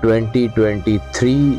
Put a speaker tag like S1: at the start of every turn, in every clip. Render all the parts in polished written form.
S1: 2023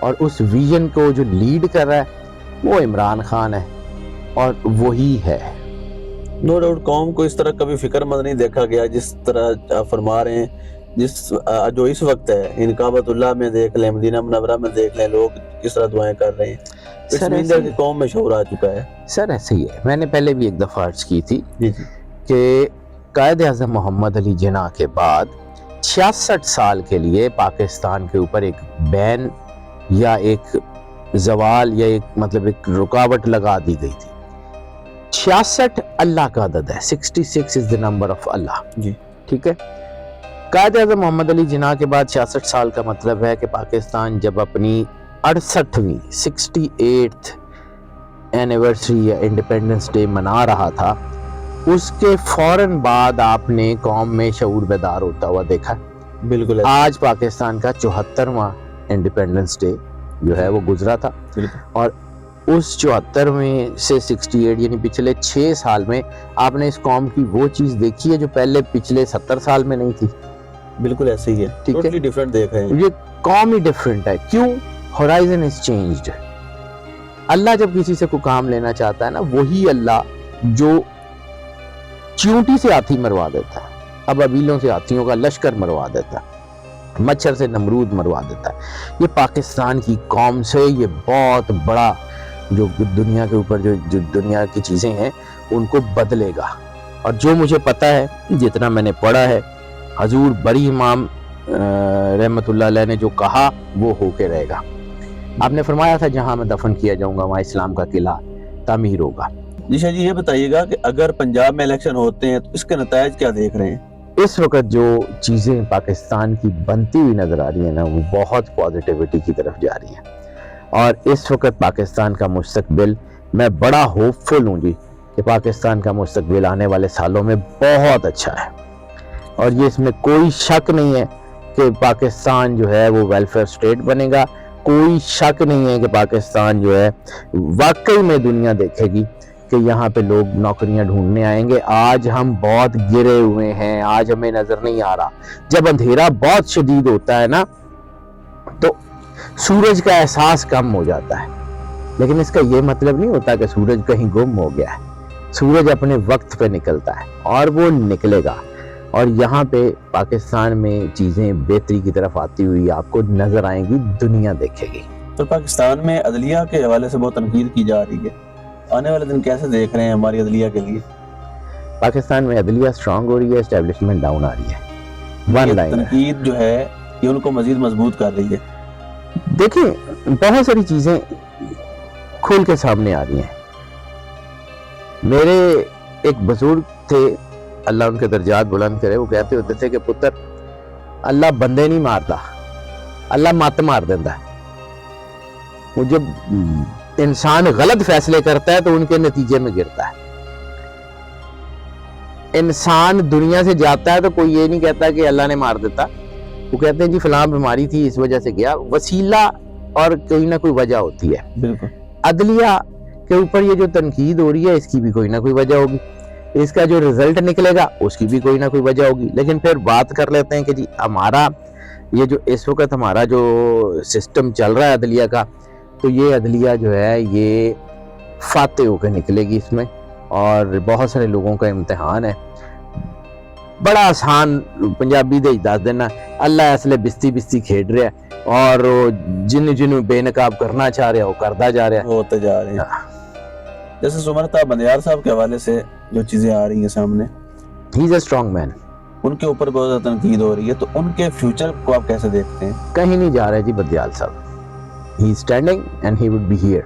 S1: اور اس ویژن کو جو لیڈ کر رہا ہے وہ عمران خان ہے اور وہی ہے۔
S2: نو ڈاؤٹ قوم کو اس طرح کبھی فکر مند نہیں دیکھا گیا جس طرح آپ فرما رہے ہیں، جو اس وقت ہے۔ ان کعبۃ اللہ میں دیکھ لیں، مدینہ منورہ میں دیکھ لیں، لوگ کس طرح دعائیں کر رہے ہیں۔ کی قوم میں شعور آ چکا ہے۔
S1: سر ایسے ہی ہے، میں نے پہلے بھی ایک دفعہ عرض کی تھی
S2: جی
S1: کہ قائد اعظم محمد علی جناح کے بعد 66 سال کے لیے پاکستان کے اوپر ایک بین یا ایک زوال یا ایک رکاوٹ لگا دی گئی تھی۔ 66 اللہ کا عدد ہے، 66 is the number of اللہ،
S2: جی
S1: ٹھیک ہے۔ قائد اعظم محمد علی جناح کے بعد 66 سال کا مطلب ہے کہ پاکستان جب اپنی 68ویں 68th اینیورسری یا انڈیپینڈنس ڈے منا رہا تھا، اس کے فوراً بعد آپ نے قوم میں شعور بیدار ہوتا ہوا دیکھا۔
S2: بالکل
S1: آج پاکستان کا 74واں انڈیپینڈنس ڈے جو ہے وہ گزرا تھا، اور اس 74ویں سے 68 یعنی پچھلے 6 سال میں آپ نے اس قوم کی وہ چیز دیکھی ہے جو پہلے پچھلے 70 سال میں نہیں تھی۔
S2: بالکل ایسے ہی ہے،
S1: ٹھیک ہے،
S2: ٹوٹلی ڈیفرنٹ دیکھ رہے ہیں۔
S1: یہ قوم ہی ڈیفرنٹ ہے۔ کیوں؟ ہورائزن از چینجڈ۔ اللہ جب کسی سے کوئی کام لینا چاہتا ہے نا، وہی اللہ جو چیونٹی سے ہاتھی مروا دیتا ہے، اب ابیلوں سے ہاتھیوں کا لشکر مروا دیتا ہے، مچھر سے نمرود مروا دیتا ہے، یہ پاکستان کی قوم سے یہ بہت بڑا جو دنیا کے اوپر جو دنیا کی چیزیں ہیں ان کو بدلے گا۔ اور جو مجھے پتا ہے، جتنا میں نے پڑھا ہے، حضور بری امام رحمت اللہ علیہ نے جو کہا وہ ہو کے رہے گا۔ آپ نے فرمایا تھا جہاں میں دفن کیا جاؤں گا وہاں اسلام کا قلعہ تعمیر ہوگا۔
S2: جی شاہ جی، یہ بتائیے گا کہ اگر پنجاب میں الیکشن ہوتے ہیں تو اس کے نتائج کیا دیکھ رہے ہیں؟
S1: اس وقت جو چیزیں پاکستان کی بنتی ہوئی نظر آ رہی ہیں نا، وہ بہت پازیٹیوٹی کی طرف جا رہی ہیں، اور اس وقت پاکستان کا مستقبل، میں بڑا ہوپ فل ہوں جی کہ پاکستان کا مستقبل آنے والے سالوں میں بہت اچھا ہے، اور یہ اس میں کوئی شک نہیں ہے کہ پاکستان جو ہے وہ ویلفیئر سٹیٹ بنے گا۔ کوئی شک نہیں ہے کہ پاکستان جو ہے واقعی میں دنیا دیکھے گی کہ یہاں پہ لوگ نوکریاں ڈھونڈنے آئیں گے۔ آج ہم بہت گرے ہوئے ہیں، آج ہمیں نظر نہیں آ رہا۔ جب اندھیرا بہت شدید ہوتا ہے نا تو سورج کا احساس کم ہو جاتا ہے، لیکن اس کا یہ مطلب نہیں ہوتا کہ سورج کہیں گم ہو گیا ہے۔ سورج اپنے وقت پہ نکلتا ہے اور وہ نکلے گا، اور یہاں پہ پاکستان میں چیزیں بہتری کی طرف آتی ہوئی آپ کو نظر آئیں گی، دنیا دیکھے گی۔
S2: تو پاکستان میں عدلیہ کے حوالے سے بہت تنقید کی جا رہی ہے، آنے والے دن کیسے دیکھ رہے ہیں ہماری عدلیہ کے لیے؟
S1: پاکستان میں عدلیہ سٹرانگ ہو رھی ہے، اسٹیبلشمنٹ ڈاؤن آ رہی ہے۔ ون لائن
S2: تنقید جو ہے یہ ان کو مزید مضبوط کر رہی ہے۔
S1: دیکھیں، بہت ساری چیزیں کھل کے سامنے آ رہی ہیں۔ میرے ایک بزرگ تھے، اللہ ان کے درجات بلند کرے، وہ کہتے ہوتے تھے کہ پتر، اللہ بندے نہیں مارتا، اللہ مت مار دیتا ہے۔ وہ جب انسان غلط فیصلے کرتا ہے تو ان کے نتیجے میں گرتا ہے۔ انسان دنیا سے جاتا ہے تو کوئی یہ نہیں کہتا کہ اللہ نے مار دیتا، وہ کہتے ہیں جی فلاں بیماری تھی اس وجہ سے گیا، وسیلہ اور کوئی نہ کوئی وجہ ہوتی ہے۔
S2: بالکل۔
S1: عدلیہ کے اوپر یہ جو تنقید ہو رہی ہے، اس کی بھی کوئی نہ کوئی وجہ ہوگی، اس کا جو رزلٹ نکلے گا اس کی بھی کوئی نہ کوئی وجہ ہوگی۔ لیکن پھر بات کر لیتے ہیں کہ جی ہمارا یہ جو اس وقت ہمارا جو سسٹم چل رہا ہے عدلیہ کا، تو یہ عدلیہ جو ہے یہ فاتح ہو کے نکلے گی اس میں، اور بہت سارے لوگوں کا امتحان ہے۔ بڑا آسان پنجابی دے دس دینا، اللہ اس لیے بستی بستی کھیڈ رہا ہے، اور جنوں بے نقاب کرنا چاہ رہا ہے وہ کرتا جا رہا ہے،
S2: ہوتے جا رہے ہیں۔ جیسے سمرتا بندیال صاحب کے حوالے سے جو چیزیں آ رہی ہیں سامنے،
S1: ہی از اے اسٹرانگ مین،
S2: ان کے اوپر بہت زیادہ تنقید ہو رہی ہے، تو ان کے فیوچر کو آپ کیسے دیکھتے ہیں؟
S1: کہیں نہیں جا رہے جی بندیال صاحب، he is standing and he would be here.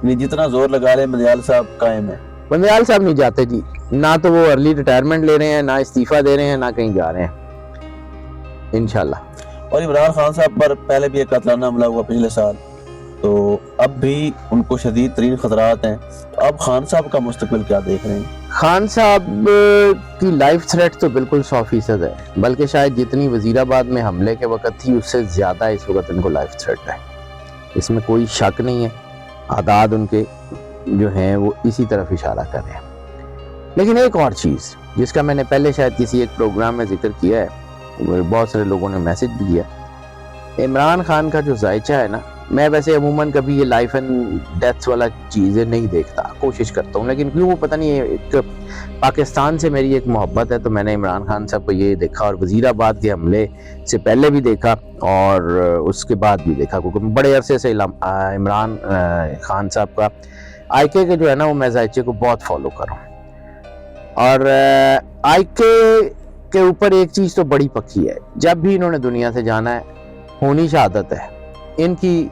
S2: یعنی جتنا زور لگا رہے بندیال صاحب قائم ہے؟
S1: بندیال صاحب نہیں جاتے جی، نہ تو وہ ارلی ریٹائرمنٹ لے رہے ہیں، نہ استعفیٰ دے رہے ہیں، نہ کہیں جا رہے ہیں انشاءاللہ۔
S2: اور عمران خان صاحب پر پہلے بھی ایک قاتلانہ حملہ ہوا پچھلے سال، تو اب بھی ان کو شدید ترین خطرات ہیں، تو اب خان صاحب کا مستقبل کیا دیکھ رہے ہیں؟
S1: خان صاحب کی لائف تھریٹ تو بالکل 100% ہے، بلکہ شاید جتنی وزیر آباد میں حملے کے وقت تھی اس سے زیادہ اس وقت ان کو لائف تھریٹ ہے، اس میں کوئی شک نہیں ہے۔ اعداد ان کے جو ہیں وہ اسی طرف اشارہ کر رہے ہیں۔ لیکن ایک اور چیز جس کا میں نے پہلے شاید کسی ایک پروگرام میں ذکر کیا ہے، بہت سارے لوگوں نے میسج بھی کیا، عمران خان کا جو ذائچہ ہے نا میں ویسے عموماً کبھی یہ لائف اینڈ ڈیتھس والا چیزیں نہیں دیکھتا، کوشش کرتا ہوں، لیکن کیوں وہ پتہ نہیں، ایک پاکستان سے میری ایک محبت ہے، تو میں نے عمران خان صاحب کو یہ دیکھا، اور وزیر آباد کے حملے سے پہلے بھی دیکھا اور اس کے بعد بھی دیکھا، کیونکہ بڑے عرصے سے عمران خان صاحب کا آئی کے جو ہے نا وہ میں ذائچے کو بہت فالو کر رہا ہوں، اور آئی کے اوپر ایک چیز تو بڑی پکی ہے، جب بھی انہوں نے دنیا سے جانا ہے ہونی شہادت ہے، ان کی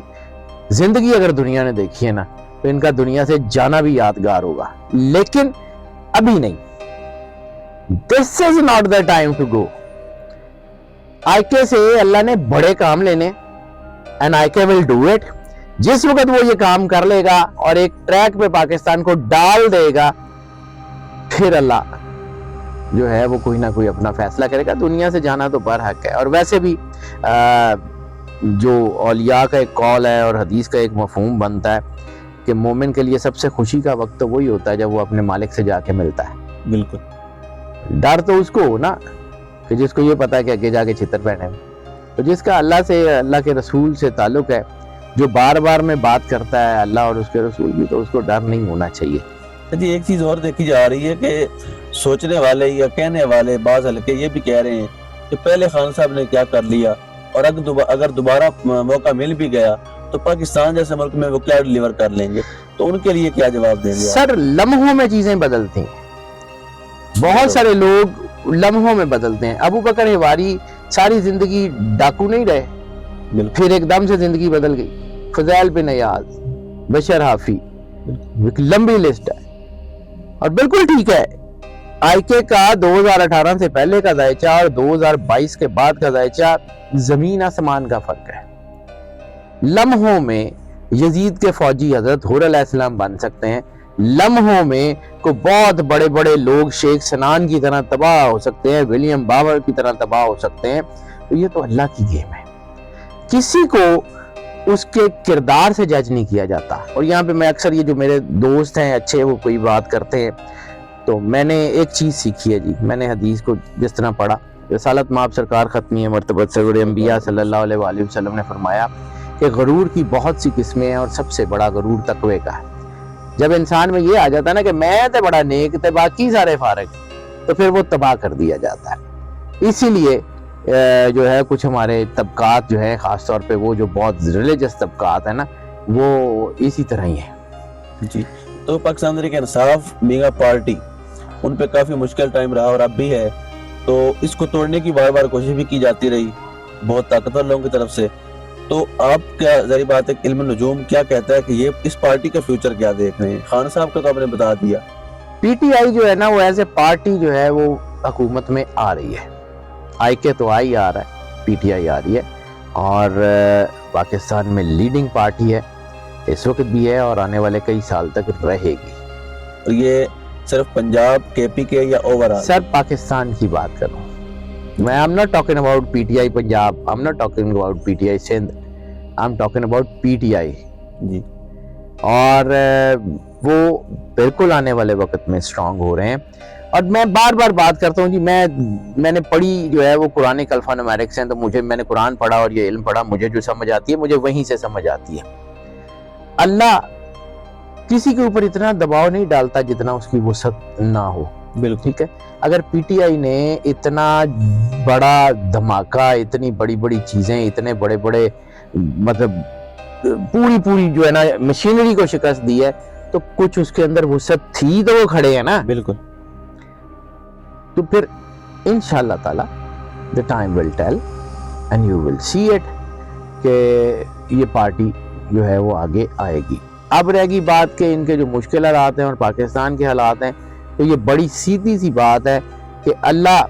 S1: زندگی اگر دنیا نے دیکھی ہے نا تو ان کا دنیا سے جانا بھی یادگار ہوگا، لیکن ابھی نہیں. This is not the time to go. آئی کے سے اللہ نے بڑے کام لینے and آئی کے will do it. جس وقت وہ یہ کام کر لے گا اور ایک ٹریک پہ پاکستان کو ڈال دے گا، پھر اللہ جو ہے وہ کوئی نہ کوئی اپنا فیصلہ کرے گا. دنیا سے جانا تو برحق ہے، اور ویسے بھی جو اولیاء کا ایک قول ہے اور حدیث کا ایک مفہوم بنتا ہے کہ مومن کے لیے سب سے خوشی کا وقت تو وہی ہوتا ہے جب وہ اپنے مالک سے جا کے ملتا ہے.
S2: بالکل.
S1: ڈر تو اس کو ہو نا کہ جس کو یہ پتا ہے کہ آگے جا کے چھتر پہنے، تو جس کا اللہ سے، اللہ کے رسول سے تعلق ہے، جو بار بار میں بات کرتا ہے اللہ اور اس کے رسول کی، تو اس کو ڈر نہیں ہونا چاہیے.
S2: جی ایک چیز اور دیکھی جا رہی ہے کہ سوچنے والے یا کہنے والے بعض حلقے یہ بھی کہہ رہے ہیں کہ پہلے خان صاحب نے کیا کر لیا، اور اگر دوبارہ موقع مل بھی گیا تو پاکستان جیسے ملک میں وہ کیا ڈیلیور کر لیں گے، تو ان کے لیے کیا جواب دیں گے؟
S1: سر لمحوں میں چیزیں بدلتی ہیں، بہت سارے لوگ لمحوں میں بدلتے ہیں. ابو بکر حواری ساری زندگی ڈاکو نہیں رہے، پھر ایک دم سے زندگی بدل گئی. فضیل بن ایاز، بشر حافی، ایک لمبی لسٹ ہے، اور بالکل ٹھیک ہے. آئی کے کا 2018 سے پہلے کا ذائچہ اور 2022 کے بعد کا ذائچہ زمین آسمان کا فرق ہے. لمحوں میں یزید کے فوجی حضرت حور علیہ السلام بن سکتے ہیں، لمحوں میں کوئی بہت بڑے بڑے لوگ شیخ سنان کی طرح تباہ ہو سکتے ہیں، ولیم باور کی طرح تباہ ہو سکتے ہیں. تو یہ تو اللہ کی گیم ہے، کسی کو اس کے کردار سے جج نہیں کیا جاتا. اور یہاں پہ میں اکثر یہ جو میرے دوست ہیں اچھے وہ کوئی بات کرتے ہیں، تو میں نے ایک چیز سیکھی ہے جی. میں نے حدیث کو جس طرح پڑھا، رسالت مآب سرکار ختمی مرتبہ سرور انبیاء صلی اللہ علیہ وآلہ وسلم نے فرمایا کہ غرور کی بہت سی قسمیں ہیں، اور سب سے بڑا غرور تقوی کا ہے. جب انسان میں یہ آ جاتا ہے نا کہ میں تے بڑا نیک تے باقی سارے فارغ، تو پھر وہ تباہ کر دیا جاتا ہے. اسی لیے جو ہے کچھ ہمارے طبقات جو ہے، خاص طور پہ وہ جو بہت ریلیجس طبقات ہیں نا، وہ اسی طرح ہی ہیں.
S2: جی تو پاکستان تحریک انصاف میگا پارٹی، ان پہ کافی مشکل ٹائم رہا اور اب بھی ہے، تو اس کو توڑنے کی بار بار کوشش بھی کی جاتی رہی بہت طاقتور لوگوں کی طرف سے. تو آپ کیا ظاہر بات ہے علم نجوم کیا کہتا ہے کہ یہ اس پارٹی کا فیوچر کیا دیکھ رہے ہیں؟ خان صاحب کا تو آپ نے بتا دیا.
S1: پی ٹی آئی جو ہے نا وہ ایز اے پارٹی جو ہے وہ حکومت میں آ رہی ہے. آئی کے تو آئی آ رہا ہے، پی ٹی آئی آ رہی ہے، اور پاکستان میں لیڈنگ پارٹی ہے، اس وقت بھی ہے اور آنے والے کئی سال تک رہے گی.
S2: اور یہ صرف پنجاب کے پی کے یا اوورآل؟
S1: سر پاکستان کی بات کروں میں، I'm not talking about P T I Punjab, I'm not talking about P T I Sindh, I'm talking about P T I.
S2: جی
S1: اور وہ بالکل آنے والے وقت میں اسٹرانگ ہو رہے ہیں. اور میں بار بار بات کرتا ہوں جی، میں نے پڑھی جو ہے وہ قرآن کے الفا نومیرکس ہیں، تو میں نے قرآن پڑھا اور یہ علم پڑھا، مجھے جو سمجھ آتی ہے مجھے وہیں سے سمجھ آتی ہے. اللہ کسی کے اوپر اتنا دباؤ نہیں ڈالتا جتنا اس کی وسعت نہ ہو.
S2: بالکل
S1: ٹھیک ہے. اگر پی ٹی آئی نے اتنا بڑا دھماکہ، اتنی بڑی بڑی چیزیں، اتنے بڑے بڑے مطلب پوری جو ہے نا مشینری کو شکست دی ہے، تو کچھ اس کے اندر وسعت تھی تو وہ کھڑے ہیں نا.
S2: بالکل.
S1: تو پھر انشاءاللہ تعالی the time will tell and you will see it کہ یہ پارٹی جو ہے وہ آگے آئے گی. اب رہ گئی بات کہ ان کے جو مشکل حالات ہیں اور پاکستان کے حالات ہیں، تو یہ بڑی سیدھی سی بات ہے کہ اللہ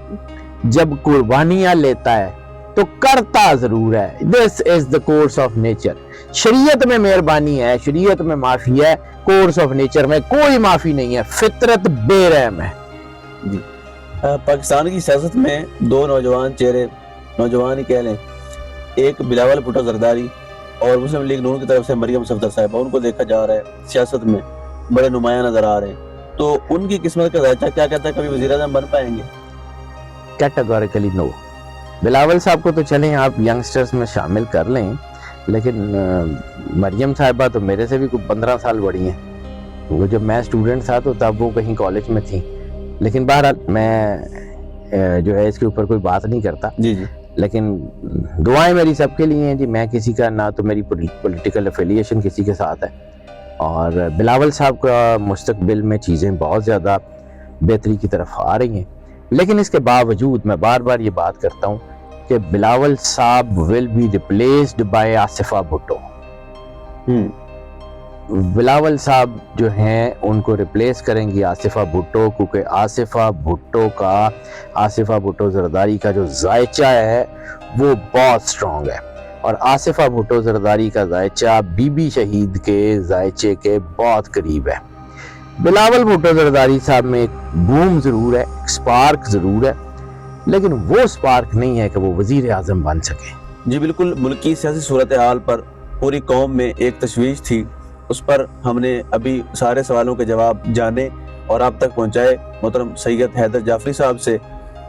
S1: جب قربانیاں لیتا ہے تو کرتا ضرور ہے. This is the course of nature. شریعت میں مہربانی ہے، شریعت میں معافی ہے، کورس آف نیچر میں کوئی معافی نہیں ہے، فطرت بے رحم ہے.
S2: جی پاکستان کی سیاست میں دو نوجوان چہرے، نوجوان ہی کہہ لیں، ایک بلاول بھٹو زرداری اور مسلم لیگ نون کی طرف سے مریم صفدر صاحبہ، ان کو دیکھا جا رہا ہے سیاست میں بڑے نمایاں نظر آ رہے ہیں. تو ان کی قسمت کا ذائچہ کیا کہتا ہے، کبھی وزیر اعظم بن پائیں گے؟
S1: کیٹیگوریکلی نو. بلاول صاحب کو تو چلیں آپ ینگسٹرز میں شامل کر لیں، لیکن مریم صاحبہ تو میرے سے بھی کچھ 15 سال بڑی ہیں، کیونکہ جب میں اسٹوڈنٹ تھا تو تب وہ کہیں کالج میں تھیں. لیکن بہرحال میں جو ہے اس کے اوپر کوئی بات نہیں کرتا.
S2: جی جی
S1: لیکن دعائیں میری سب کے لیے ہیں جی. میں کسی کا نہ تو میری پولیٹیکل افیلیشن کسی کے ساتھ ہے، اور بلاول صاحب کا مستقبل میں چیزیں بہت زیادہ بہتری کی طرف آ رہی ہیں. لیکن اس کے باوجود میں بار بار یہ بات کرتا ہوں کہ بلاول صاحب will be replaced by Asifa Bhutto. Bilawal صاحب جو ہیں ان کو ریپلیس کریں گی آصفہ بھٹو، کیونکہ آصفہ بھٹو زرداری کا جو ذائچہ ہے وہ بہت سٹرونگ ہے، اور آصفہ بھٹو زرداری کا ذائچہ بی بی شہید کے ذائچے کے بہت قریب ہے. بلاول بھٹو زرداری صاحب میں ایک بوم ضرور ہے، ایک سپارک ضرور ہے، لیکن وہ سپارک نہیں ہے کہ وہ وزیر اعظم بن سکے.
S2: جی بالکل. ملکی سیاسی صورتحال پر پوری قوم میں ایک تشویش تھی، اس پر ہم نے ابھی سارے سوالوں کے جواب جانے اور آپ تک پہنچائے محترم سید حیدر جعفری صاحب سے.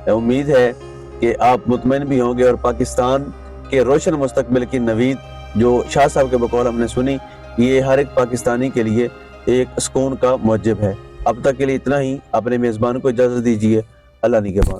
S2: امید ہے کہ آپ مطمئن بھی ہوں گے، اور پاکستان کے روشن مستقبل کی نوید جو شاہ صاحب کے بقول ہم نے سنی، یہ ہر ایک پاکستانی کے لیے ایک سکون کا موجب ہے. اب تک کے لیے اتنا ہی. اپنے میزبان کو اجازت دیجیے. اللہ نگہبان.